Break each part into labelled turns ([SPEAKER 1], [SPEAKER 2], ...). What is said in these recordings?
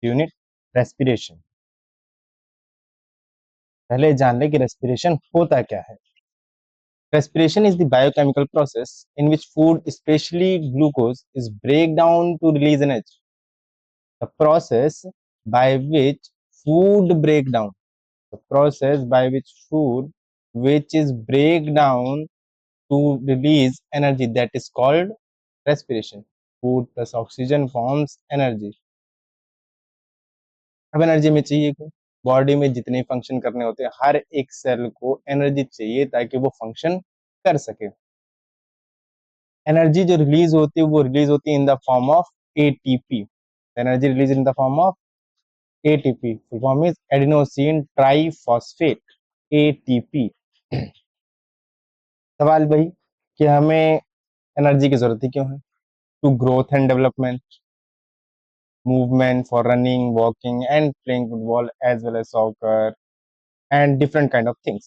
[SPEAKER 1] Unit respiration. पहले जान ले कि रेस्पिरेशन होता क्या है। Respiration is the biochemical process in which food, especially glucose, is break down to release energy. The process by which food break down, the process by which food which is break down to release energy, that is called respiration. Food plus oxygen forms energy. अब energy में चाहिए क्यों? Body में जितने function करने होते हैं हर एक सेल को एनर्जी चाहिए ताकि वो फंक्शन कर सके। एनर्जी जो रिलीज होती है वो रिलीज होती है इन the form of ATP. Energy release in the form of ATP, full form is adenosine triphosphate, ATP. सवाल भाई कि हमें एनर्जी की जरूरत ही क्यों है? To growth and development, movement for running, walking and playing football as well as soccer and different kind of things.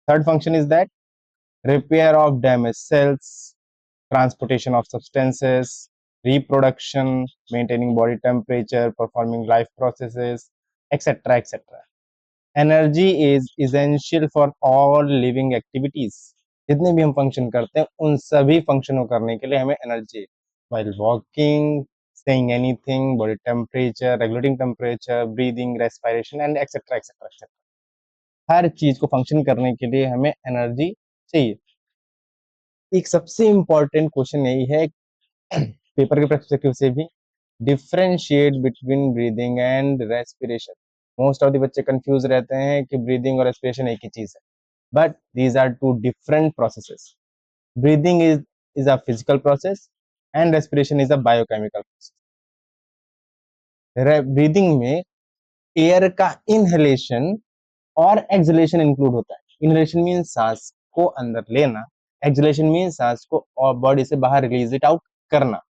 [SPEAKER 1] Third function is that repair of damaged cells, transportation of substances, reproduction, maintaining body temperature, performing life processes, etc. etc. Energy is essential for all living activities. जितने भी हम function करते हैं उन सभी फंक्शनों करने के लिए हमें energy, while walking, saying anything, body temperature, regulating temperature, breathing, respiration and etc. etc. etc. हर चीज को फंक्शन करने के लिए हमें एनर्जी चाहिए। एक सबसे इंपॉर्टेंट क्वेश्चन यही है पेपर के पर्सपेक्टिव से भी, differentiate between breathing and respiration. Most of the बच्चे कंफ्यूज रहते हैं कि ब्रीदिंग और रेस्पिरेशन एक ही चीज है, but these are two different processes. Breathing is a physical process and respiration is a biochemical process. Breathing में एयर का इनहेलेशन और एक्सहेलेशन इंक्लूड होता है। इनहेलेशन मीन सांस को अंदर लेना, एक्सहेलेशन मीन सांस को और बॉडी से बाहर रिलीज इट आउट करना।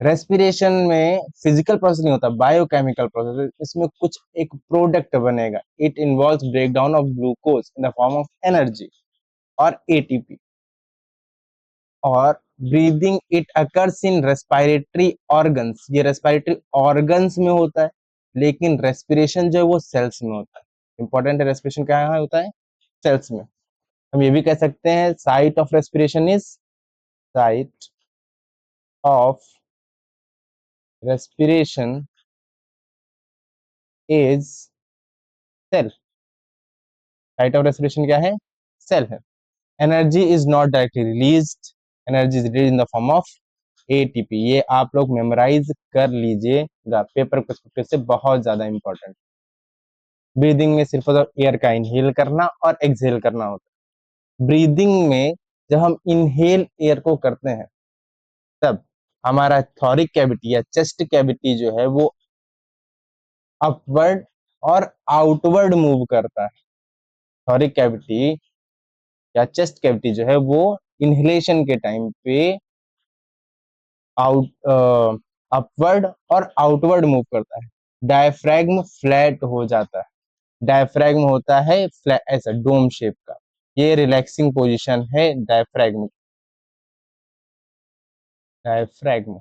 [SPEAKER 1] रेस्पिरेशन में फिजिकल प्रोसेस नहीं होता, बायोकेमिकल प्रोसेस। इसमें कुछ एक प्रोडक्ट बनेगा। It involves break down of glucose in the form of energy और एटीपी। और breathing it occurs in respiratory organs, ये रेस्पिरेटरी ऑर्गन्स में होता है, लेकिन रेस्पिरेशन जो है वो सेल्स में होता है। इंपॉर्टेंट है, रेस्पिरेशन कहाँ होता है? सेल्स में। हम ये भी कह सकते हैं site of respiration is, site of respiration is cell. Site of respiration क्या है? सेल है। Energy is not directly released, energy is release in the form of ATP. ये आप लोग मेमोराइज कर लीजिएगा, पेपर पर्सपेक्टिव से बहुत ज्यादा इंपॉर्टेंट। ब्रीदिंग में सिर्फ एयर का इनहेल करना और एक्सहेल करना होता है। ब्रीदिंग में जब हम इनहेल एयर को करते हैं तब हमारा थॉरिक कैविटी या चेस्ट कैविटी जो है वो अपवर्ड और आउटवर्ड मूव करता है। थॉरिक कैविटी या चेस्ट कैविटी जो है वो इनहेलेशन के टाइम पे आउट अपवर्ड और आउटवर्ड मूव करता है। डायफ्रैग्म फ्लैट हो जाता है। डायफ्रैग्म होता है फ्लैट, ऐसा डोम शेप का। ये रिलैक्सिंग पोजीशन है डायफ्रैग्म। डायफ्रैग्म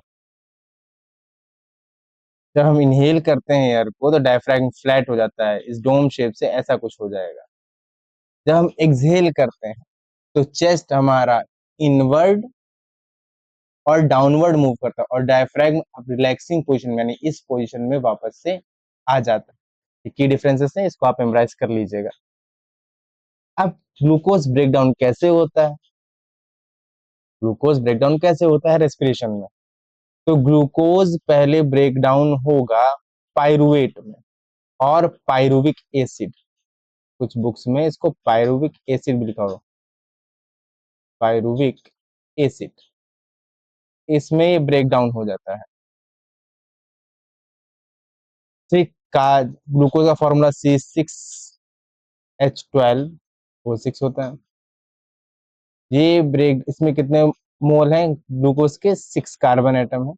[SPEAKER 1] जब हम इनहेल करते हैं एयर को तो डायफ्रैग्म फ्लैट हो जाता है, इस डोम शेप से ऐसा कुछ हो जाएगा। जब हम एक्सहेल करते हैं तो चेस्ट हमारा इनवर्ड और डाउनवर्ड मूव करता है और डायफ्रैग्म अब रिलैक्सिंग पोजीशन यानी इस पोजीशन में वापस से आ जाता है। की डिफरेंसेस है, इसको आप मेमोराइज कर लीजिएगा। अब ग्लूकोज ब्रेकडाउन कैसे होता है? ग्लूकोज ब्रेकडाउन कैसे होता है रेस्पिरेशन में? तो ग्लूकोज पहले ब्रेकडाउन होगा पायरुवेट में और पायरुविक एसिड, कुछ बुक्स में इसको पायरुविक एसिड भी लिखा होगा, पायरुविक एसिड, इसमें ये ब्रेकडाउन हो जाता है। ठीक का ग्लूकोज का फॉर्मूला C6H12O6 होता है। ये ब्रेक, इसमें कितने मोल हैं ग्लूकोज के? 6 कार्बन एटम है।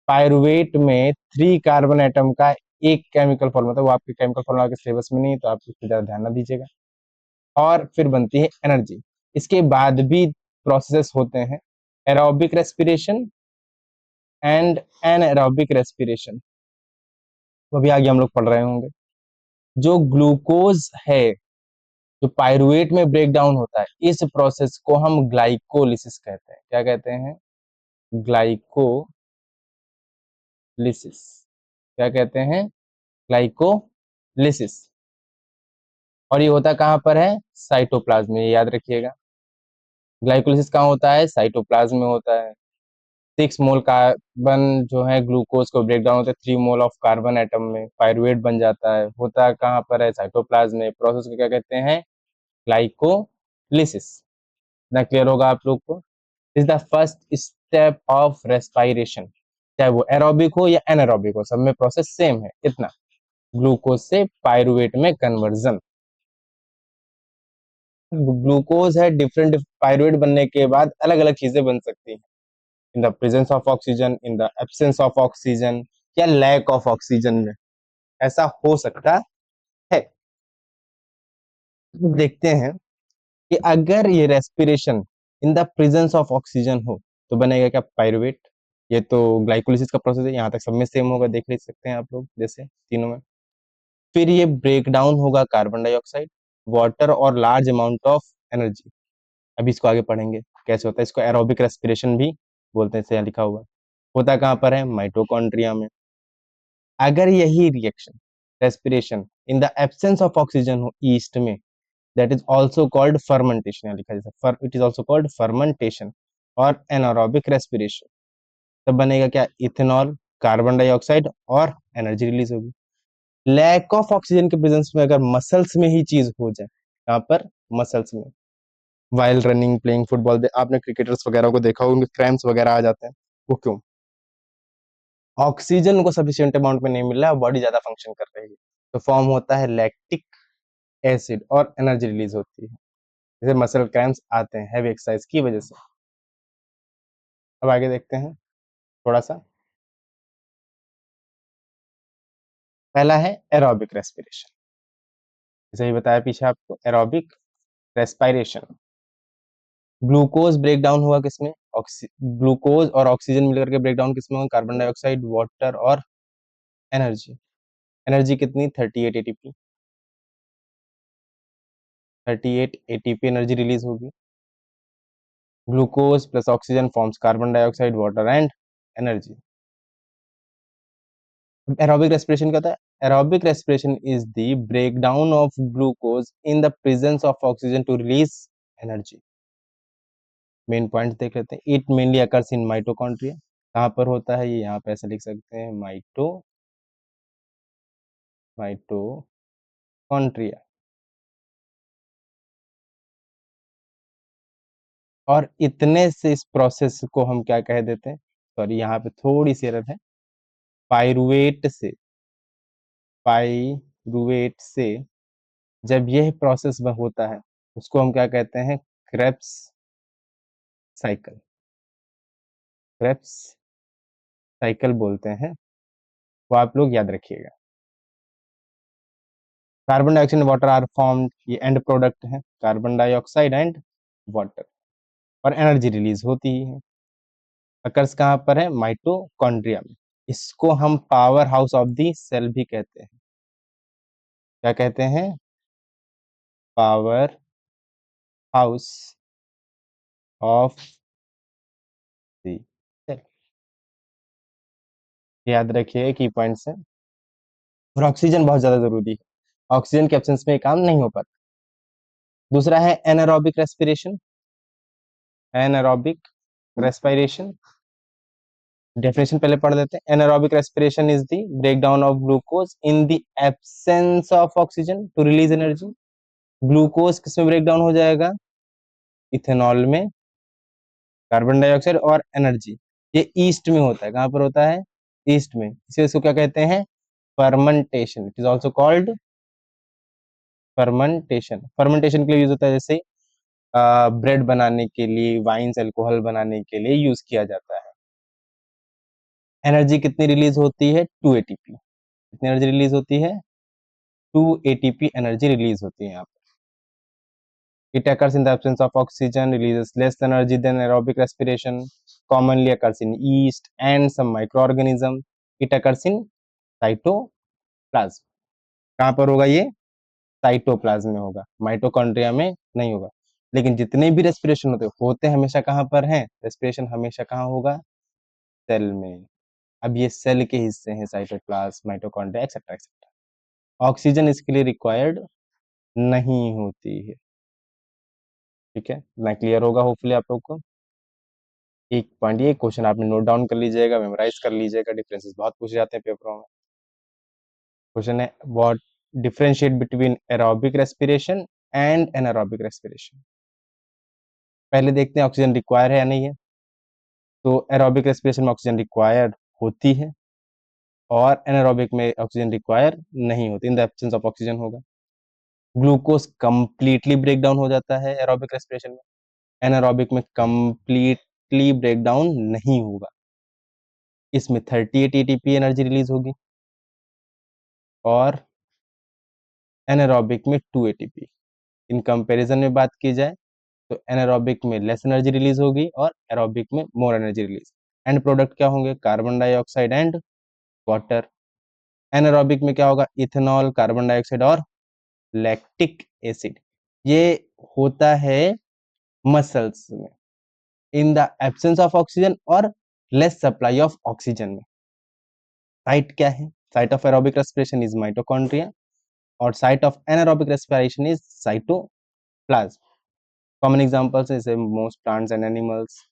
[SPEAKER 1] पायरुवेट में 3 कार्बन एटम का एक केमिकल फॉर्मूला था, वो आपके केमिकल फॉर्मूला के सिलेबस में नहीं, तो आप इस पर ज्यादा ध्यान ना दीजिएगा। और फिर बनती है एनर्जी। इसके बाद भी प्रोसेसेस होते हैं, एरोबिक रेस्पिरेशन एंड एनाएरोबिक रेस्पिरेशन, तो अभी आगे हम लोग पढ़ रहे होंगे। जो ग्लूकोज है जो पायरुवेट में ब्रेक डाउन होता है, इस प्रोसेस को हम ग्लाइकोलिसिस कहते हैं। क्या कहते हैं? ग्लाइकोलिसिस। क्या कहते हैं? ग्लाइकोलिसिस। और ये होता कहाँ पर है? साइटोप्लाज्म में, ये याद रखिएगा। ग्लाइकोलिसिस कहाँ होता है? साइटोप्लाज्म में होता है। 6 मोल कार्बन जो है ग्लूकोज को ब्रेक डाउन होता है 3 मोल ऑफ कार्बन एटम में, पायरुवेट बन जाता है। होता कहाँ पर है? साइटोप्लाज्म में। प्रोसेस को क्या कहते हैं? ग्लाइकोलिसिस। ना क्लियर होगा आप लोग को? Is the first step of respiration, चाहे वो एरोबिक हो या एनारोबिक हो, सब में प्रोसेस सेम है। इतना, ग्लूकोज से पायरुवेट में कन्वर्जन। ग्लूकोज है डिफरेंट, पायरुवेट बनने के बाद अलग अलग चीजें बन सकती हैं। इन the presence of oxygen, in the absence of oxygen, या लैक ऑफ ऑक्सीजन में ऐसा हो सकता है। देखते हैं कि अगर ये respiration in the presence of oxygen हो तो बनेगा क्या? पायरुवेट। ये तो ग्लाइकोलिसिस का प्रोसेस है, यहाँ तक सब में सेम होगा, देख ले सकते हैं आप लोग जैसे तीनों में। फिर ये ब्रेक डाउन होगा कार्बन डाइऑक्साइड, वाटर और लार्ज अमाउंट ऑफ एनर्जी। अभी इसको आगे पढ़ेंगे कैसे होता है। इसको एरोबिक रेस्पिरेशन भी बोलते हैं, यहाँ लिखा हुआ है। होता कहाँ पर है? माइटोकॉन्ड्रिया में। अगर यही reaction, respiration in the absence of oxygen हो ईस्ट में, that is also called fermentation. यहाँ लिखा जैसा it is also called fermentation और एनारोबिक रेस्पिरेशन। तब बनेगा क्या? इथेनॉल, कार्बन डाइऑक्साइड और एनर्जी रिलीज होगी। लैक ऑफ ऑक्सीजन के प्रेजेंस में अगर मसल्स में ही चीज हो जाए, यहाँ पर मसल्स में, वाइल रनिंग, प्लेइंग फुटबॉल, आपने क्रिकेटर्स वगैरह को देखा होगा, उनके क्रैम्प्स वगैरह आ जाते हैं। वो क्यों? ऑक्सीजन उनको सफिशिएंट अमाउंट में नहीं मिल रहा है, बॉडी ज्यादा फंक्शन कर रही है, तो फॉर्म होता है लैक्टिक एसिड और एनर्जी रिलीज होती है। जैसे मसल क्रैम्प्स आते हैं हैवी एक्सरसाइज की वजह से। अब आगे देखते हैं थोड़ा सा। पहला है एरोबिक रेस्पिरेशन, जैसे ही बताया पीछे आपको, aerobic respiration. Glucose break down हुआ किसमें? ग्लूकोज और ऑक्सीजन मिलकर के ब्रेक डाउन किसमें हुआ? कार्बन डाइऑक्साइड, वाटर और एनर्जी। एनर्जी कितनी? 38 एटीपी। 38 एटीपी एनर्जी रिलीज होगी। Glucose plus oxygen forms carbon dioxide, water and energy. Aerobic respiration क्या होता है? Aerobic respiration is the break down of glucose in the presence of oxygen to release energy. Main point देख लेते हैं। It mainly occurs in mitochondria. कहाँ पर होता है ये? यहाँ पे ऐसे लिख सकते हैं, माइटोकॉन्ड्रिया। और इतने से इस प्रोसेस को हम क्या कह देते हैं? सॉरी, यहाँ पे थोड़ी सी एरर है। पायरुवेट से, पायरुवेट से जब यह प्रोसेस होता है उसको हम क्या कहते हैं? Krebs cycle. क्रेब्स साइकिल बोलते हैं, वो आप लोग याद रखिएगा। Carbon dioxide water are formed, ये एंड प्रोडक्ट है, कार्बन डाइऑक्साइड एंड वाटर। और एनर्जी रिलीज होती ही है। अकर्स कहाँ पर है? माइटोकॉन्ड्रिया में। इसको हम power house of the cell भी कहते हैं। क्या कहते हैं? Power house of the cell. याद रखिए की पॉइंट्स है। और ऑक्सीजन बहुत ज्यादा जरूरी है, ऑक्सीजन के एब्सेंस में ये काम नहीं हो पाता। दूसरा है anaerobic respiration. Anaerobic respiration definition पहले पढ़ लेते हैं। Anaerobic respiration is the break down of glucose in the absence of oxygen to release energy. Glucose किसमें ब्रेक डाउन हो जाएगा? इथेनॉल में, कार्बन डाइऑक्साइड और एनर्जी। ये ईस्ट में होता है। कहाँ पर होता है? ईस्ट में। इसे इसको क्या कहते हैं? Fermentation. It is also called fermentation. Fermentation के लिए यूज होता है, जैसे ब्रेड बनाने के लिए, वाइन्स, अल्कोहल बनाने के लिए यूज किया जाता है। एनर्जी कितनी रिलीज होती है? 2 एटीपी। कितनी एनर्जी रिलीज होती है? 2 एटीपी एनर्जी रिलीज होती है यहाँ पर। It occurs in the absence of oxygen, releases less energy than aerobic respiration. commonly occurs in yeast and some microorganism. It occurs in cytoplasm. कहाँ पर होगा ये? साइटोप्लाज्म में होगा, माइटोकॉन्ड्रिया में नहीं होगा। लेकिन जितने भी रेस्पिरेशन होते हमेशा कहाँ पर हैं? रेस्पिरेशन हमेशा कहाँ होगा? सेल में। अब ये सेल के हिस्से हैं, cytoplasm, mitochondria etcetera etcetera. Oxygen इसके लिए रिक्वायर्ड नहीं होती है। ठीक है, मैं क्लियर होगा होपफुली आप लोग को। एक पॉइंट, ये क्वेश्चन आपने नोट डाउन कर लीजिएगा, मेमोराइज कर लीजिएगा, डिफरेंसेस बहुत पूछे जाते हैं पेपरों में। क्वेश्चन है, what differentiate between aerobic respiration and anaerobic respiration. पहले देखते हैं ऑक्सीजन रिक्वायर है या नहीं है। तो एरोबिक रेस्पिरेशन में ऑक्सीजन रिक्वायर्ड होती है और एनारोबिक में ऑक्सीजन रिक्वायर नहीं होती, इन द एब्सेंस ऑफ ऑक्सीजन होगा। ग्लूकोज कंप्लीटली ब्रेक डाउन हो जाता है एरोबिक रेस्पिरेशन में, एनारोबिक में कंप्लीटली ब्रेक डाउन नहीं होगा। इसमें 38 एटीपी एनर्जी रिलीज होगी और एनारोबिक में 2 एटीपी। इन कंपैरिजन में बात की जाए तो एनारोबिक में लेस एनर्जी रिलीज होगी और एरोबिक में more energy release. End product क्या होंगे? Carbon dioxide and water. Anaerobic में क्या होगा? इथेनॉल, कार्बन डाइऑक्साइड और लैक्टिक एसिड। ये होता है मसल्स में in the absence of oxygen और लेस सप्लाई ऑफ ऑक्सीजन में। साइट क्या है? Site of aerobic respiration is mitochondria और site of anaerobic respiration is cytoplasm. Common examples जैसे most plants and animals.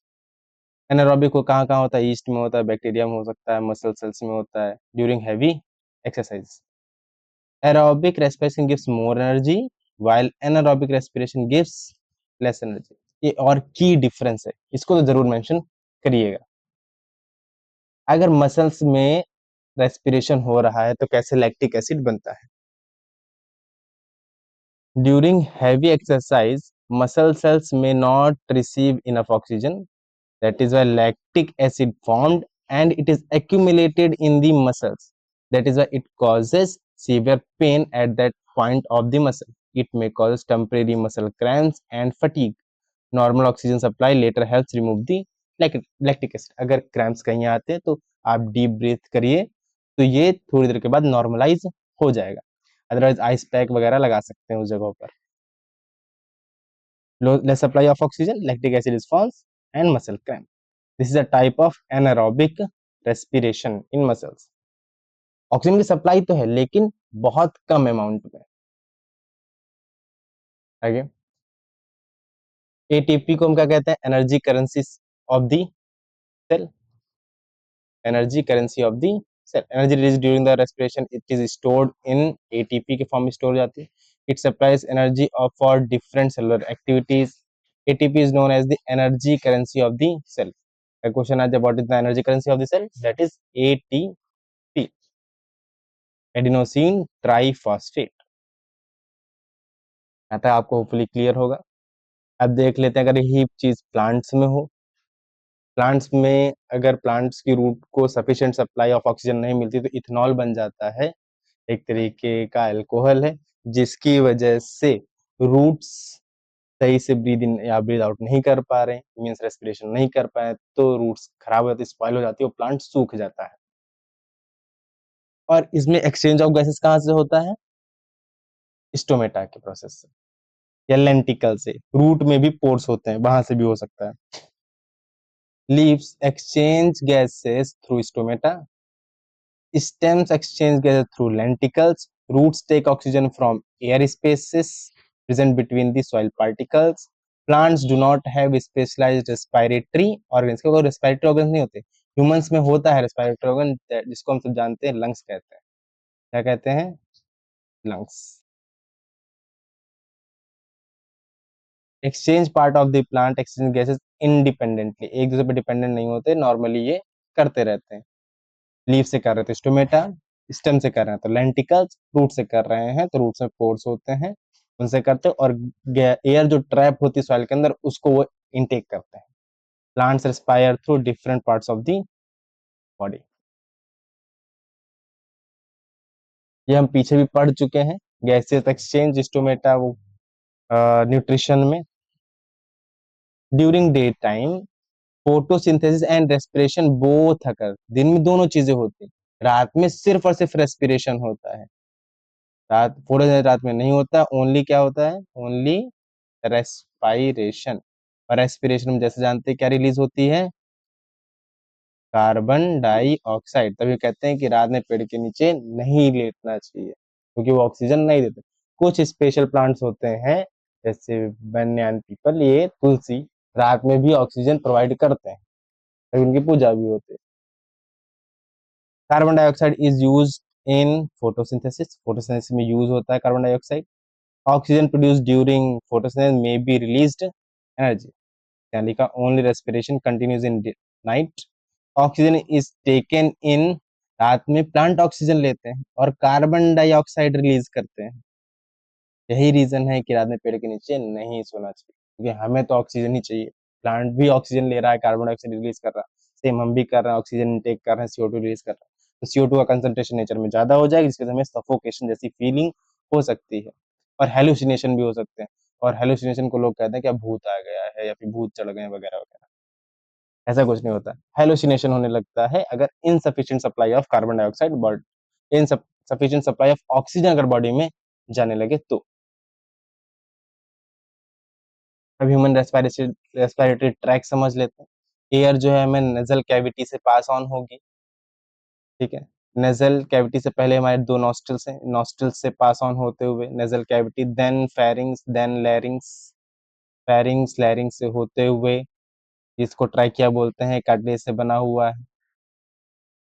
[SPEAKER 1] Anaerobic को कहाँ कहाँ होता है? ईस्ट में होता है, बैक्टीरिया में हो सकता है, मसल सेल्स में होता है during heavy exercise. Aerobic respiration gives more energy while anaerobic respiration gives less energy. ये और की डिफरेंस है, इसको तो जरूर मेंशन करिएगा। अगर मसल्स में रेस्पिरेशन हो रहा है तो कैसे लैक्टिक एसिड बनता है? During heavy exercise muscle cells में not receive enough oxygen, that is why lactic acid formed and it is accumulated in the muscles, that is why it causes severe pain at that point of the muscle. It may cause temporary muscle cramps and fatigue. Normal oxygen supply later helps remove the lactic acid. अगर cramps कहीं आते हैं तो आप deep breath करिए तो ये थोड़ी देर के बाद नॉर्मलाइज हो जाएगा। अदरवाइज आइस पैक वगैरह लगा सकते हैं उस जगह पर। less supply of oxygen, lactic acid is falls and muscle cramp. This is a type of anaerobic respiration in muscles. Oxygen की सप्लाई तो है लेकिन बहुत कम अमाउंट में। आगे एटीपी को हम क्या कहते हैं? Energy currency of the cell. Energy currency of the cell. Energy release during the respiration it is stored in ATP के फॉर्म में स्टोर हो जाती है। It supplies energy of for different cellular activities. ATP is known as the energy currency of the cell. Question आज what is the energy currency of the cell? That is ATP, adenosine triphosphate. आता है आपको hopefully clear होगा। अब देख लेते हैं अगर यही चीज प्लांट्स में हो। प्लांट्स में अगर प्लांट्स की रूट को सफिशिएंट सप्लाई ऑफ ऑक्सीजन नहीं मिलती तो इथेनॉल बन जाता है, एक तरीके का अल्कोहल है, जिसकी वजह से रूट्स सही से ब्रीद इन या ब्रीद आउट नहीं कर पा रहे, मींस रेस्पिरेशन नहीं कर पाए, तो रूट्स खराब हो जाती है, स्पॉइल हो जाती है और प्लांट सूख जाता है। और इसमें एक्सचेंज ऑफ गैसेस कहाँ से होता है? स्टोमेटा के प्रोसेस से या लेंटिकल से। रूट में भी पोर्स होते हैं, वहां से भी हो सकता है। Leaves exchange gases through stomata, stems exchange gases through lenticles, roots take oxygen from air spaces present between the soil particles. Plants do not have specialized respiratory organs, क्योंकि respiratory organs नहीं होते। ह्यूमंस में होता है respiratory organ, जिसको हम सब जानते हैं लंग्स कहते हैं। क्या कहते हैं? Lungs. Exchange part of the plant exchange gases independently, एक दूसरे पर डिपेंडेंट नहीं होते, नॉर्मली ये करते रहते हैं। लीफ से कर रहे थे स्टोमेटा, स्टेम से कर रहे हैं तो लेंटिकल्स, रूट से कर रहे हैं तो रूट्स में पोर्स होते हैं, उनसे करते हैं, और एयर जो ट्रैप होती है सॉइल के अंदर उसको वो इनटेक करते हैं। Plants respire through different parts of the body. ये हम पीछे भी पढ़ चुके हैं, गैसेस एक्सचेंज स्टोमेटा वो न्यूट्रिशन में। During day time photosynthesis and respiration both occur, दिन में दोनों चीजें होती हैं, रात में सिर्फ और सिर्फ रेस्पिरेशन होता है। रात में नहीं होता, ओनली क्या होता है, ओनली रेस्पाइरेशन। और रेस्पिरेशन में जैसे जानते हैं क्या रिलीज होती है, कार्बन डाइऑक्साइड। तभी कहते हैं कि रात में पेड़ के नीचे नहीं लेटना चाहिए, क्योंकि वो ऑक्सीजन नहीं देते। कुछ स्पेशल प्लांट्स होते हैं जैसे बनियान पीपल, ये तुलसी, रात में भी ऑक्सीजन प्रोवाइड करते हैं, तभी उनकी पूजा भी होती है। Carbon dioxide is use in photosynthesis, photosynthesis में यूज होता है carbon dioxide. Oxygen produced during photosynthesis may be released energy, यानी का only respiration continues in night. Oxygen is taken in, रात में प्लांट ऑक्सीजन लेते हैं और कार्बन डाइऑक्साइड रिलीज करते हैं। यही रीजन है कि रात में पेड़ के नीचे नहीं सोना चाहिए, क्योंकि हमें तो ऑक्सीजन ही चाहिए। प्लांट भी ऑक्सीजन ले रहा है, कार्बन डाइऑक्साइड रिलीज कर रहा है, सेम हम भी कर रहे हैं, ऑक्सीजन इनटेक कर रहे हैं, CO2 रिलीज कर रहे हैं। तो CO2 का कंसंट्रेशन नेचर में ज्यादा हो जाएगा, जिसके हमें सफोकेशन जैसी फीलिंग हो सकती है, और हेलुसिनेशन भी हो सकते हैं। और हेलुसिनेशन को लोग कहते हैं कि अब भूत आ गया है या फिर भूत चढ़ गए वगैरह वगैरह। ऐसा कुछ नहीं होता, हेलुसिनेशन होने लगता है अगर insufficient supply of carbon dioxide body, insufficient supply of oxygen अगर बॉडी में जाने लगे तो। अब ह्यूमन रेस्पिरेटरी ट्रैक समझ लेते हैं। एयर जो है हमें नेजल कैविटी से पास ऑन होगी, ठीक है। नेजल कैविटी से पहले हमारे दो नॉस्ट्रल्स हैं, नॉस्ट्रल्स से पास ऑन होते हुए nasal cavity, then pharynx, then larynx, pharynx larynx से होते हुए, जिसको ट्रैकिया बोलते हैं, कार्टिलेज से बना हुआ है।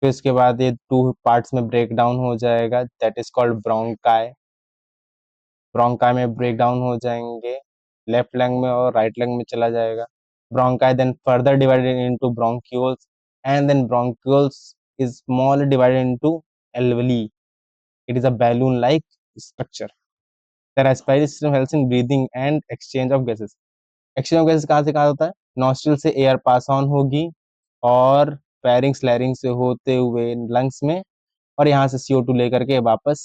[SPEAKER 1] फिर इसके बाद ये टू पार्ट्स में ब्रेक डाउन हो जाएगा, that is called bronchi. Bronchi में ब्रेक डाउन हो जाएंगे, लेफ्ट लंग में और राइट लंग में चला जाएगा। Bronchi then further divided into bronchioles, and then bronchioles is small divided into alveoli. It is a balloon-like structure. The respiratory system helps in breathing and exchange of gases. Exchange of gases कहाँ से कहाँ होता है, nostril से air pass on होगी और pharynx larynx से होते हुए लंग्स में, और यहाँ से CO2 लेकर के वापस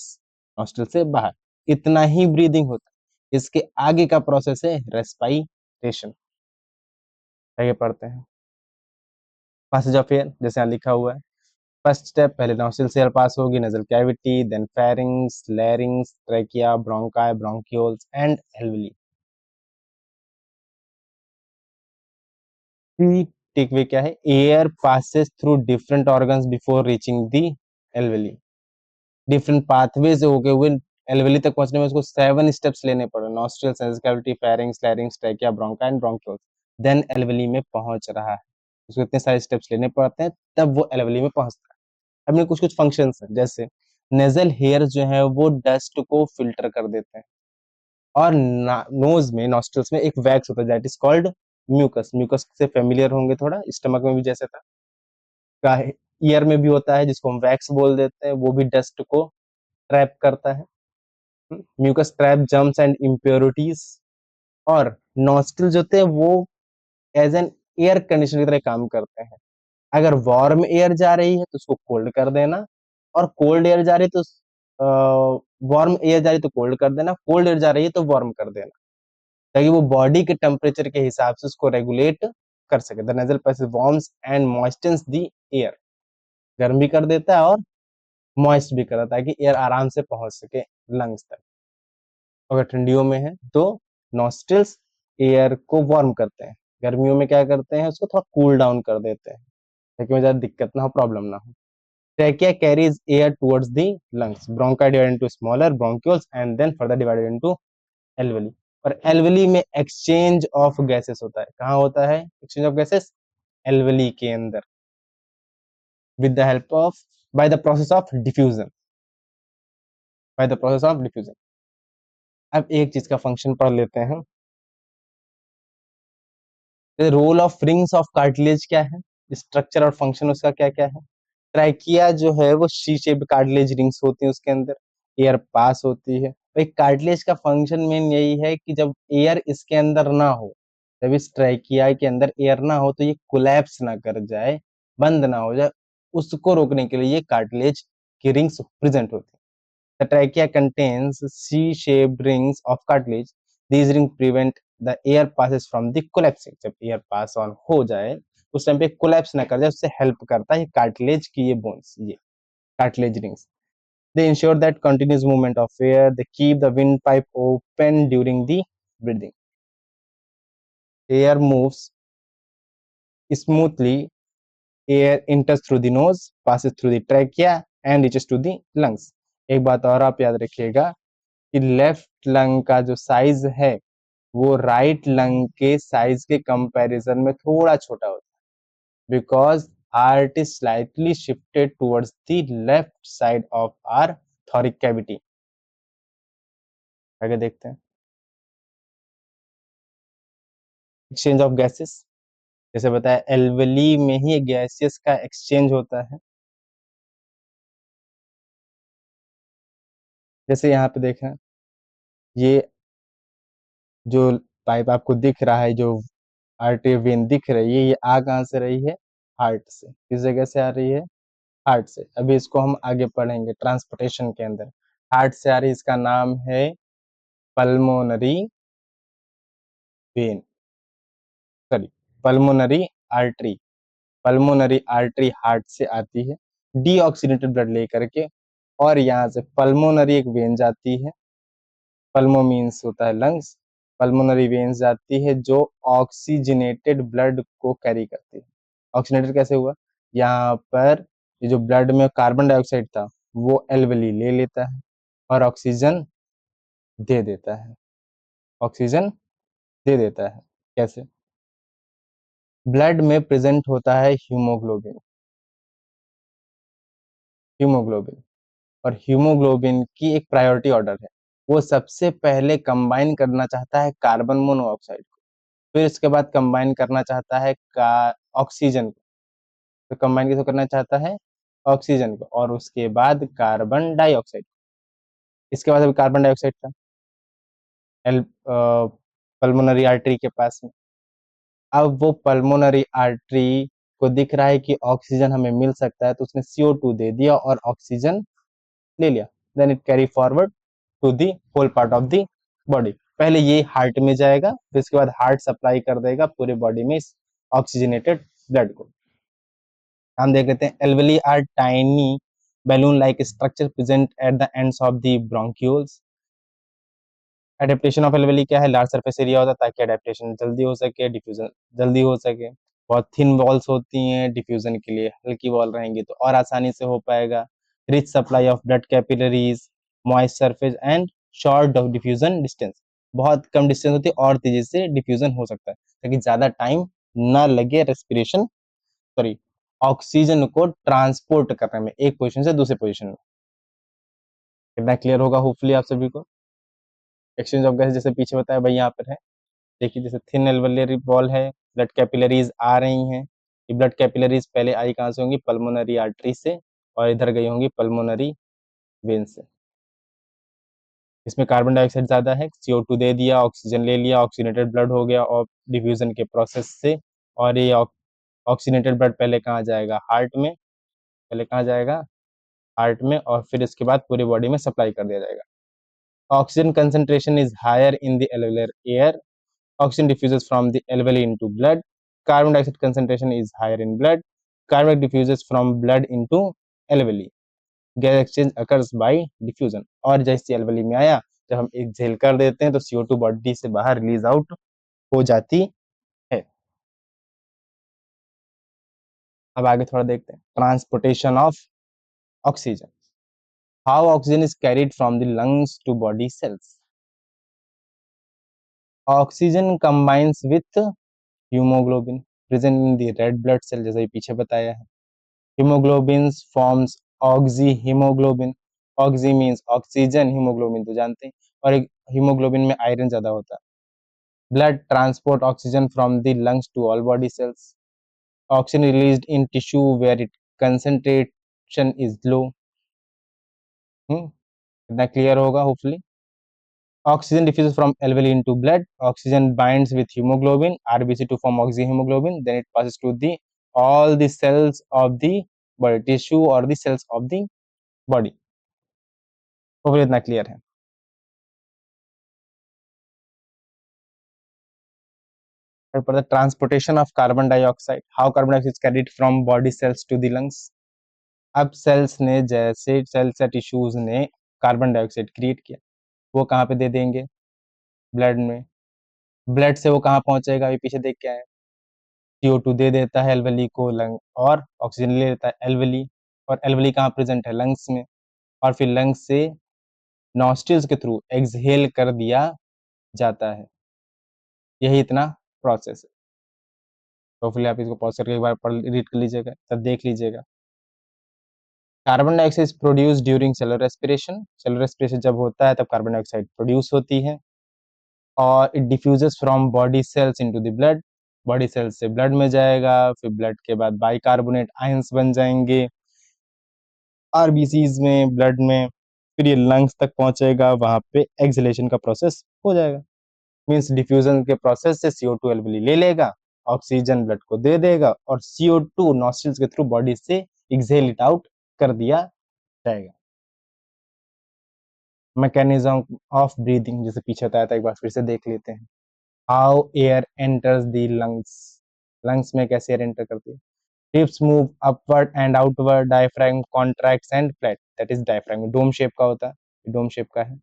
[SPEAKER 1] नॉस्ट्रल से बाहर। इतना ही ब्रीदिंग होता है। इसके आगे का प्रोसेस है रेस्पाइरेशन। आगे पढ़ते हैं, पैसेज ऑफ एयर जैसे यहाँ लिखा हुआ है। फर्स्ट स्टेप, पहले नॉस्ट्रल से एयर पास होगी, nasal cavity, then pharynx, larynx, trachea, bronchi, bronchioles and alveoli. Takeaway क्या है, air passes through different organs before reaching the alveoli. Different pathway से होके हुए एल्वेली तक पहुंचने में उसको 7 स्टेप्स लेने पड़े, nostril, nasal cavity, pharynx, larynx, trachea, bronchi and bronchioles, then alveoli में पहुंच रहा है। उसको इतने सारे स्टेप्स लेने पड़ते हैं, तब वो एल्वेली में पहुंचता है। अब में कुछ कुछ फंक्शंस हैं, जैसे नेजल हेयर जो है वो डस्ट को फिल्टर कर देते हैं, और नोज में, नॉस्ट्रल्स में एक वैक्स होता है that is called mucus. Mucus से फेमिलियर होंगे थोड़ा, स्टमक में भी जैसे था, ईयर में भी होता है जिसको हम वैक्स बोल देते हैं, वो भी डस्ट को ट्रैप करता है। Mucus trap germs and impurities. और नॉस्ट्रल्स होते हैं वो एज एन एयर कंडीशनर की तरह काम करते हैं। अगर वार्म एयर जा रही है तो उसको कोल्ड कर देना, और कोल्ड एयर जा रही है तो वार्म एयर जा रही है तो कोल्ड कर देना, कोल्ड एयर जा रही है तो वार्म कर देना, ताकि वो बॉडी के टेम्परेचर के हिसाब से उसको रेगुलेट कर सके। The nasal passage warms and moistens the air, गर्म भी कर देता है और मॉइस्ट भी कर देता है, ताकि एयर आराम से पहुंच सके लंग्स तक। अगर ठंडियों में है तो नॉस्ट्रल्स एयर को वार्म करते हैं, गर्मियों में क्या करते हैं, उसको थोड़ा कूल डाउन कर देते हैं, ताकि में ज्यादा दिक्कत ना हो, प्रॉब्लम ना हो। Trachea carries air towards the lungs. Bronchi divided into smaller bronchioles and then further divided into alveoli. और alveoli में exchange of gases होता है। कहाँ होता है exchange of gases? alveoli के अंदर, with the help of, by the process of diffusion, by the process of diffusion. अब एक चीज का फंक्शन पढ़ लेते हैं, role of rings of cartilage क्या है, स्ट्रक्चर और फंक्शन उसका क्या क्या है। ट्रैकिया जो है वो शी शेप कार्टिलेज रिंग्स होती है, उसके अंदर एयर पास होती है। तो एक कार्टिलेज का फंक्शन मेन यही है कि जब एयर इसके अंदर ना हो, जब इस ट्रैकिया के अंदर एयर ना हो तो ये कोलैप्स ना कर जाए, बंद ना हो जाए, उसको रोकने के लिए ये कार्टिलेज की रिंग्स प्रेजेंट होती है। The trachea contains C-shaped rings of cartilage these ring prevent the air passes from the collapsing, जब एयर पास ऑन हो जाए उस टाइम पे कोलेप्स ना कर जाए, उससे हेल्प करता है कार्टिलेज की ये बोन्स, ये cartilage rings. They ensure that continuous movement of air. They keep the windpipe open during the breathing. Air moves smoothly. Air enters through the nose, passes through the trachea, and reaches to the lungs. एक बात और आप याद रखिएगा कि left lung का जो size है वो राइट लंग के साइज के कंपैरिजन में थोड़ा छोटा होता है, because heart is slightly shifted towards the left side of our thoracic cavity. आगे देखते हैं। एक्सचेंज ऑफ गैसेस, जैसे बताया एल्वेली में ही गैसेस का एक्सचेंज होता है। जैसे यहाँ पे देखें, ये जो पाइप आपको दिख रहा है, जो आर्टरी वेन दिख रही है, ये आ कहाँ से रही है? हार्ट से। किस जगह से आ रही है? हार्ट से। अभी इसको हम आगे पढ़ेंगे ट्रांसपोर्टेशन के अंदर। हार्ट से आ रही, इसका नाम है pulmonary vein, sorry pulmonary artery. Pulmonary artery heart से आती है डीऑक्सीनेटेड ब्लड लेकर के, और यहाँ से पल्मोनरी एक वेन जाती है, पल्मो मीन्स होता है लंग्स, पल्मोनरी वेन्स जाती है जो ऑक्सीजनेटेड ब्लड को कैरी करती है। ऑक्सीजनेटेड कैसे हुआ? यहाँ पर ये जो ब्लड में कार्बन डाइऑक्साइड था वो एल्वेली ले लेता है और ऑक्सीजन दे देता है, ऑक्सीजन दे देता है। कैसे? ब्लड में प्रेजेंट होता है हीमोग्लोबिन, हीमोग्लोबिन, और हीमोग्लोबिन की एक प्रायोरिटी ऑर्डर है, वो सबसे पहले कंबाइन करना चाहता है कार्बन मोनोऑक्साइड को, फिर इसके बाद कंबाइन करना चाहता है का ऑक्सीजन को, तो कंबाइन किसको करना चाहता है? ऑक्सीजन को, और उसके बाद कार्बन डाइऑक्साइड। इसके बाद अभी कार्बन डाइऑक्साइड था एल पल्मोनरी आर्टरी के पास में। अब वो पल्मोनरी आर्टरी को दिख रहा है कि ऑक्सीजन हमें मिल सकता है, तो उसने CO2 दे दिया और ऑक्सीजन ले लिया। Then it carry forward to the whole part of the body. पहले ये हार्ट में जाएगा, फिर इसके बाद हार्ट सप्लाई कर देगा पूरे बॉडी में इस ऑक्सीजनेटेड ब्लड को। हम देख लेते हैं alveoli are tiny balloon like structure present at the ends of the bronchioles. Adaptation of alveoli क्या है? लार्ज सरफेस एरिया होता है ताकि एडेप्टेशन जल्दी हो सके, डिफ्यूजन जल्दी हो सके। बहुत थिन वॉल्स होती हैं डिफ्यूजन के लिए, हल्की वॉल रहेंगी तो और आसानी से हो पाएगा। Rich supply of blood capillaries, moist surface and short diffusion distance, बहुत कम डिस्टेंस होती है और तेजी से डिफ्यूजन हो सकता है ताकि ज्यादा टाइम ना लगे रेस्पिरेशन, सॉरी ऑक्सीजन को ट्रांसपोर्ट करने में एक पोजीशन से दूसरे पोजीशन में। कितना क्लियर होगा होपफुली आप सभी को। एक्सचेंज ऑफ गैस जैसे पीछे बताया भाई यहाँ पर है, देखिए जैसे थिन एल्वेलरी वॉल है, ब्लड कैपिलरीज आ रही हैं, ये ब्लड कैपिलरीज पहले आई कहाँ से होंगी? पल्मोनरी आर्टरी से, और इधर गई होंगी पल्मोनरी वेन से। इसमें कार्बन डाइऑक्साइड ज्यादा है, CO2 दे दिया, ऑक्सीजन ले लिया, ऑक्सीनेटेड ब्लड हो गया और डिफ्यूजन के प्रोसेस से, और ये ऑक्सीनेटेड ब्लड पहले कहाँ जाएगा? हार्ट में, पहले कहाँ जाएगा? हार्ट में, और फिर इसके बाद पूरी बॉडी में सप्लाई कर दिया जाएगा। Oxygen concentration is higher in the alveolar air, oxygen diffuses from the alveoli into blood, carbon dioxide concentration is higher in blood, carbon diffuses from blood into alveoli, gas exchange occurs by diffusion। और जैसे alveoli में आया, जब हम exhale कर देते हैं तो CO2 बॉडी से बाहर रिलीज आउट हो जाती है। अब आगे थोड़ा देखते हैं transportation of oxygen, how oxygen is carried from the lungs to body cells. Oxygen combines with haemoglobin present in the red blood cell, जैसे पीछे बताया है। hemoglobins forms oxyhemoglobin, oxy means oxygen, haemoglobin तो जानते हैं, और एक हीमोग्लोबिन में आयरन ज्यादा होता है। Blood transport oxygen from the lungs to all body cells, oxygen released in tissue where it concentration is low. इतना क्लियर होगा hopefully. Oxygen diffuses from alveoli into blood. Oxygen binds with hemoglobin, RBC to form oxyhemoglobin. Then it passes to the all the cells of the body, tissue or the cells of the body. Hopefully इतना clear है। For the transportation of carbon dioxide, how carbon dioxide is carried from body cells to the lungs. अब sales ने, जैसे sales या tissues ने carbon dioxide create किया, वो कहाँ पे दे देंगे? ब्लड में। ब्लड से वो कहाँ पहुंचेगा? अभी पीछे देख के आए, CO2 दे देता है एल्वेली को लंग, और ऑक्सीजन ले लेता है एल्वेली, और एल्वेली कहाँ प्रेजेंट है? लंग्स में, और फिर लंग्स से नॉस्ट्रिल्स के थ्रू एक्सहेल कर दिया जाता है। यही इतना प्रोसेस है। होपफुली आप इसको पॉज करके एक बार पढ़ रीड कर लीजिएगा, तब देख लीजिएगा। Carbon dioxide produce during cellular respiration, cellular respiration जब होता है तब कार्बन डाइऑक्साइड प्रोड्यूस होती है, और it diffuses from body cells into the blood, body cells से ब्लड में जाएगा, फिर ब्लड के बाद बाइकार्बोनेट आयंस बन जाएंगे आरबीसीज में, ब्लड में, फिर ये लंग्स तक पहुंचेगा, वहां पे एक्सहेलेशन का प्रोसेस हो जाएगा। मींस डिफ्यूजन के प्रोसेस से CO2 एल्वेली ले लेगा, ऑक्सीजन ब्लड को दे देगा, और CO2 नॉस्ट्रिल्स के थ्रू बॉडी से एक्सहेल इट आउट कर दिया जाएगा। मैकेनिज्म ऑफ ब्रीदिंग जैसे पीछे बताया था, एक बार फिर से देख लेते हैं। How air enters the lungs, lungs में कैसे एयर एंटर करती है? Hips move upward and outward, diaphragm contracts and flat, that is diaphragm dome shape का होता है, डोम शेप का है।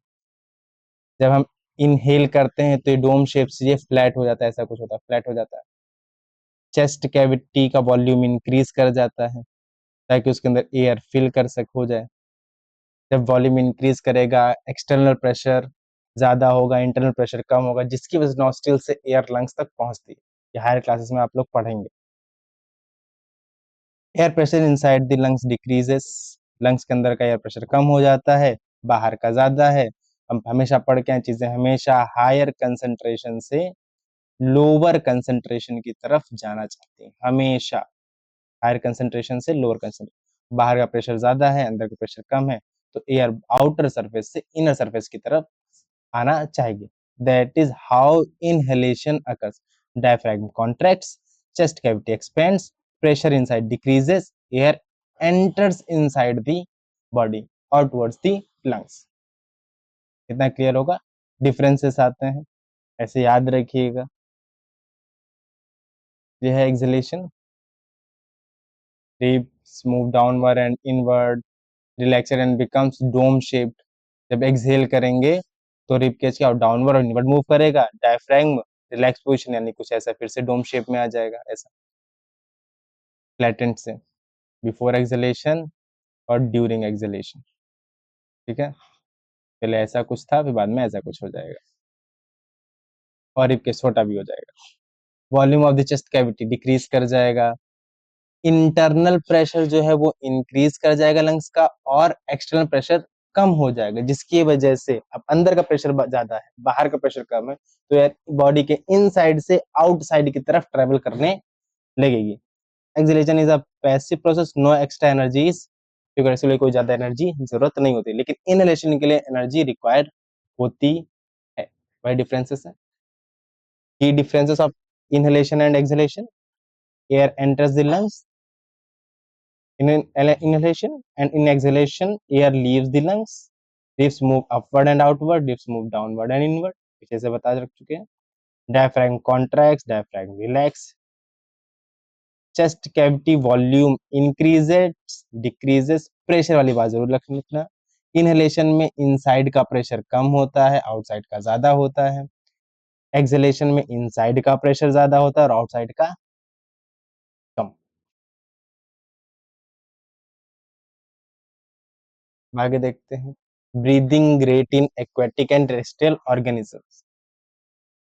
[SPEAKER 1] जब हम इनहेल करते हैं तो ये डोम शेप से ये फ्लैट हो जाता है, ऐसा कुछ होता है, फ्लैट हो जाता है। चेस्ट कैविटी का वॉल्यूम इंक्रीज कर जाता है ताकि उसके अंदर एयर फिल कर सक हो जाए। जब वॉल्यूम इंक्रीज करेगा, एक्सटर्नल प्रेशर ज्यादा होगा, इंटरनल प्रेशर कम होगा, जिसकी वजह से नॉस्ट्रिल से एयर लंग्स तक पहुंचती है। ये हायर क्लासेस में आप लोग पढ़ेंगे। Air pressure inside the lungs decreases, lungs के अंदर का एयर प्रेशर कम हो जाता है, बाहर का ज्यादा है। हम हमेशा पढ़ के चीजें हमेशा हायर कंसंट्रेशन से लोअर कंसंट्रेशन की तरफ जाना चाहती हैं, हमेशा हायर कंसंट्रेशन से लोअर कंसंट्रेशन। बाहर का प्रेशर ज्यादा है, अंदर का प्रेशर कम है, तो एयर आउटर सरफेस से इनर सरफेस की तरफ आना चाहिए। That is how inhalation occurs, diaphragm contracts, chest cavity expends, pressure inside decreases, air enters inside the body और टुवर्ड्स द लंग्स। कितना क्लियर होगा? डिफरेंसेस आते हैं, ऐसे याद रखिएगा। यह है exhalation, ribs move downward and inward, relaxed and becomes dome shaped। जब एक्सहेल करेंगे तो रिब केज क्या डाउनवर्ड और इनवर्ड मूव करेगा, डायफ्रागम रिलैक्स पोजीशन यानी कुछ ऐसा फिर से डोम शेप में आ जाएगा, ऐसा फ्लैटेंट से, बिफोर एक्सहेलेशन और ड्यूरिंग एक्सहेलेशन। ठीक है, पहले ऐसा कुछ था, फिर बाद में ऐसा कुछ हो जाएगा, और रिब केज छोटा भी हो जाएगा। Volume of the chest cavity decrease कर जाएगा, इंटरनल प्रेशर जो है वो इंक्रीज कर जाएगा लंग्स का, और एक्सटर्नल प्रेशर कम हो जाएगा, जिसकी वजह से अब अंदर का प्रेशर ज्यादा है, बाहर का प्रेशर कम है, तो यार बॉडी के इनसाइड से आउटसाइड की तरफ ट्रेवल करने लगेगी। Exhalation is a passive process, no extra energy is, क्योंकि इसके कोई ज्यादा एनर्जी जरूरत नहीं होती, लेकिन इनहेलेशन के लिए एनर्जी रिक्वायर्ड होती है। वही डिफरेंसेस है। की differences of inhalation and exhalation: air enters the lungs in inhalation, and in exhalation air leaves the lungs, ribs move upward and outward, ribs move downward and inward, पीछे से बता रख चुके हैं। diaphragm contracts, diaphragm relax, chest cavity volume increases decreases, pressure वाली बात जरूर लिखना। इनहेलेशन में इनसाइड का प्रेशर कम होता है, आउटसाइड का ज्यादा होता है। एक्सहेलेशन में इनसाइड का प्रेशर ज्यादा होता है और आउटसाइड का कम। आगे देखते हैं, breathing rate in aquatic and terrestrial organisms.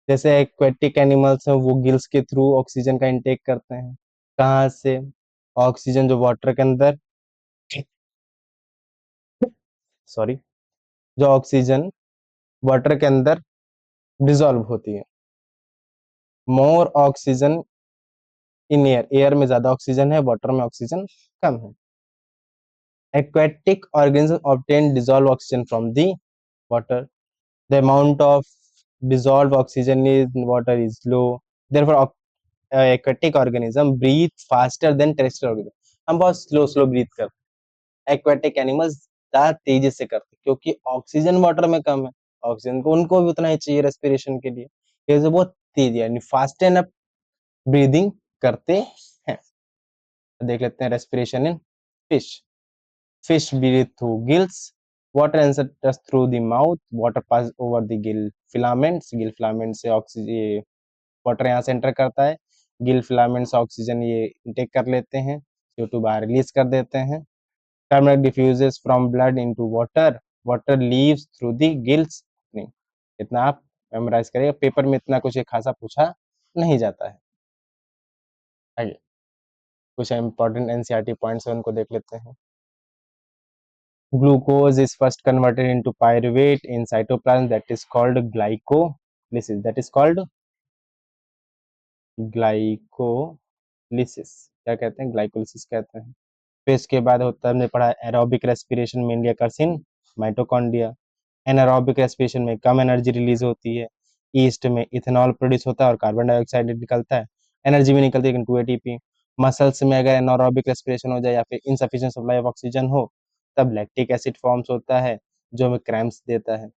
[SPEAKER 1] जैसे एक्वेटिक एनिमल्स हैं वो गिल्स के थ्रू ऑक्सीजन का इंटेक करते हैं। कहाँ से? ऑक्सीजन जो वाटर के अंदर, सॉरी, जो ऑक्सीजन वाटर के अंदर डिसॉल्व होती है। मोर ऑक्सीजन इन एयर, एयर में ज्यादा ऑक्सीजन है, वाटर में ऑक्सीजन कम है। Aquatic organism obtain dissolve oxygen from the water, the amount of dissolved oxygen in water is low, therefore aquatic organism breathe faster than terrestrial organism। हम बहुत slow breathe करते हैं, aquatic animals ज्यादा तेजी से करते हैं, क्योंकि ऑक्सीजन वाटर में कम है, ऑक्सीजन को उनको भी उतना ही चाहिए रेस्पिरेशन के लिए, ये बहुत तेज है, यानी फास्ट एनफ ब्रीदिंग करते हैं। देख लेते हैं respiration in fish. Fish breathe through gills, water enters through the mouth, water pass over the gill filament से ऑक्सीजन, वाटर यहाँ से एंटर करता है, गिल फिलामेंट से ऑक्सीजन ये इनटेक कर लेते हैं, CO2 बाहर रिलीज कर देते हैं। Carbon diffuses from blood into water, water leaves through the gills. नहीं, इतना आप मेमोराइज करिएगा, पेपर में इतना कुछ एक खासा पूछा नहीं जाता है। आगे कुछ इंपॉर्टेंट एनसीईआरटी पॉइंट्स हैं, उनको देख लेते हैं। Glucose is first converted into pyruvate in cytoplasm, that is called glycolysis. That is called glycolysis. क्या कहते हैं? ग्लाइकोलिसिस कहते हैं। फिर इसके बाद होता है, हमने पढ़ा aerobic respiration mainly occurs in mitochondria. Anaerobic respiration में कम एनर्जी रिलीज होती है, ईस्ट में इथेनॉल प्रोड्यूस होता है और कार्बन डाइऑक्साइड निकलता है, एनर्जी भी निकलती है लेकिन 2 ATP। मसल्स में अगर एनारोबिक रेस्पिरेशन हो जाए या फिर इनसफिशिएंट सप्लाई ऑफ ऑक्सीजन हो, तब लैक्टिक एसिड फॉर्म्स होता है जो हमें क्रैम्प्स देता है।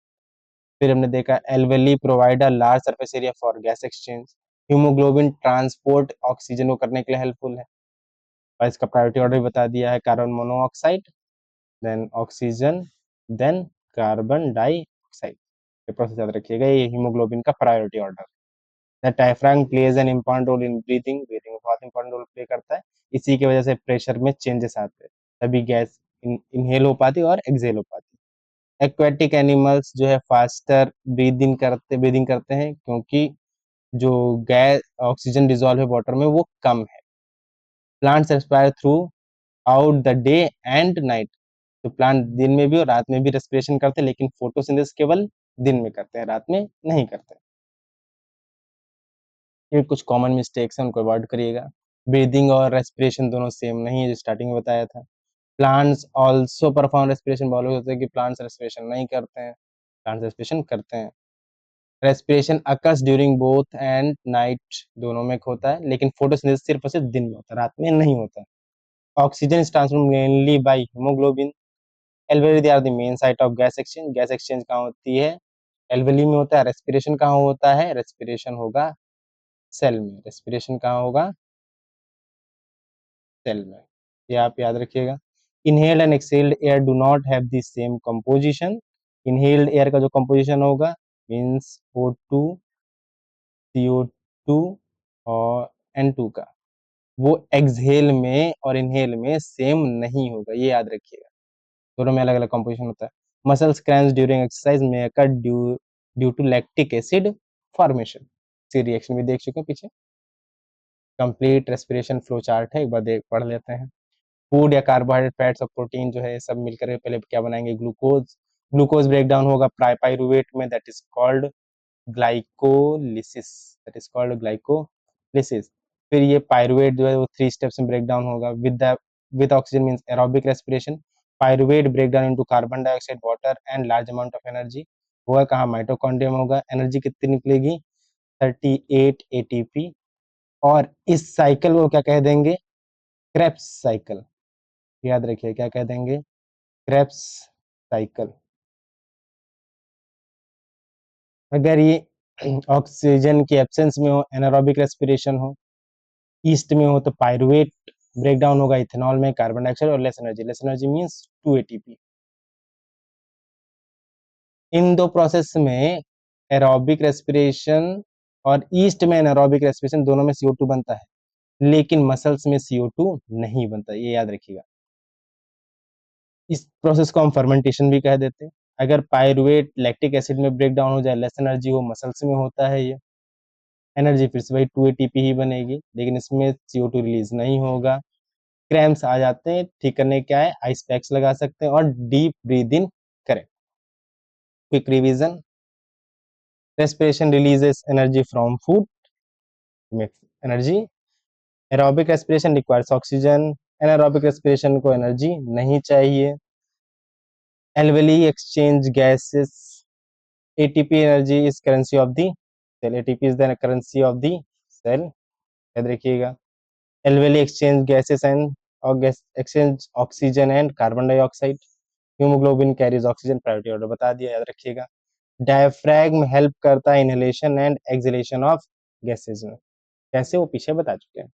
[SPEAKER 1] फिर हमने देखा alveoli provide a large surface area for gas exchange. Haemoglobin transport oxygen को करने के लिए हेल्पफुल है, और इसका प्रायोरिटी ऑर्डर भी बता दिया है, carbon monoxide, then oxygen, then carbon dioxide. ये प्रोसेस याद रखिएगा, ये हीमोग्लोबिन का priority order. The diaphragm plays an important role in breathing, breathing में बहुत इंपॉर्टेंट रोल प्ले करता है, इसी की वजह से प्रेशर में चेंजेस आते हैं, तभी गैस इनहेल हो पाती है और एक्सहेल हो पाती है। एक्वेटिक एनिमल्स जो है फास्टर ब्रीदिंग करते हैं, क्योंकि जो गैस ऑक्सीजन डिजोल्व है वाटर में वो कम है। Plants respire through out the day and night, तो प्लांट दिन में भी और रात में भी रेस्पिरेशन करते हैं, लेकिन फोटोसिंथेसिस केवल दिन में करते हैं, रात में नहीं करते। ये कुछ कॉमन मिस्टेक्स हैं, उनको अवॉइड करिएगा। ब्रीदिंग और रेस्पिरेशन दोनों सेम नहीं है, जो स्टार्टिंग में बताया था। प्लांट्स ऑल्सो परफॉर्म रेस्पिरेशन, बहुत लोग होते हैं कि प्लांट्स रेस्पिरेशन नहीं करते हैं, प्लांट्स रेस्पिरेशन करते हैं। Respiration occurs during both and night, दोनों में होता है, लेकिन फोटोसिंथेसिस सिर्फ और सिर्फ दिन में होता है, रात में नहीं होता। Oxygen is transferred mainly by haemoglobin. Alveoli they are the main site of gas exchange, gas exchange कहाँ होती है? एल्वेली में होता है। रेस्पिरेशन कहाँ होता है? रेस्पिरेशन होगा सेल में, रेस्पिरेशन कहाँ होगा? सेल में, ये आप याद रखिएगा। Inhaled and exhaled air do not have the same composition. Inhaled air का जो कंपोजिशन होगा मींस O2, CO2 और N2 का, वो एक्सहेल में और इनहेल में सेम नहीं होगा, ये याद रखिएगा, दोनों में अलग अलग कंपोजिशन होता है। मसल्स क्रैम्स ड्यूरिंग एक्सरसाइज में occur due to lactic acid formation, इसकी रिएक्शन भी देख चुके हैं पीछे। कंप्लीट रेस्पिरेशन फ्लो चार्ट है, एक बार देख पढ़ लेते हैं। फूड या कार्बोहाइड्रेट, फैट्स और प्रोटीन जो है सब मिलकर पहले क्या बनाएंगे? ग्लूकोज। ग्लूकोज ब्रेक डाउन होगा पाइरुवेट में, that is called glycolysis, that is called glycolysis. फिर ये पाइरुवेट जो है वो 3 स्टेप्स में ब्रेक डाउन होगा with oxygen means aerobic respiration. Pyruvate break down into carbon dioxide, water and large amount of energy. होगा कहाँ? माइटोकॉन्ड्रिया में होगा। एनर्जी कितनी निकलेगी? 38 ATP। और इस साइकिल को क्या कह देंगे? क्रेब्स साइकिल, याद रखिए क्या कह देंगे? Krebs cycle. अगर ये ऑक्सीजन की एब्सेंस में हो, एनारोबिक रेस्पिरेशन हो, ईस्ट में हो तो पाइरुवेट ब्रेक डाउन होगा इथेनॉल में, कार्बन डाइऑक्साइड और लेस एनर्जी मींस 2 ATP। इन दो प्रोसेस में एरोबिक रेस्पिरेशन और ईस्ट में एनारोबिक रेस्पिरेशन दोनों में CO2 बनता है, लेकिन मसल्स में CO2 नहीं बनता, ये याद रखिएगा। इस प्रोसेस को हम फर्मेंटेशन भी कह देते हैं। अगर पाइरुवेट लैक्टिक एसिड में ब्रेक डाउन हो जाए, लेस एनर्जी हो, मसल्स में होता है ये, एनर्जी फिर से वही 2 ATP ही बनेगी, लेकिन इसमें CO2 रिलीज नहीं होगा। क्रैम्प्स आ जाते हैं, ठीक करने क्या है? आइस पैक्स लगा सकते हैं और डीप ब्रीद इन करें। Quick revision, respiration releases energy from food, makes energy. Aerobic respiration requires oxygen, anaerobic respiration को एनर्जी नहीं चाहिए। Alveoli exchange gases, ATP energy is currency of the cell, ATP is the currency of the cell, याद रखिएगा। Alveoli exchange gases and और gas exchange oxygen and carbon dioxide. Haemoglobin carries oxygen, priority order बता दिया, याद रखिएगा। Diaphragm help करता है inhalation and exhalation of gases में। कैसे वो पीछे बता चुके हैं।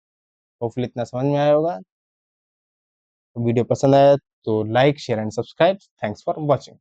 [SPEAKER 1] होपफुली इतना समझ में आया होगा। वीडियो पसंद आया तो like share and subscribe. Thanks for watching.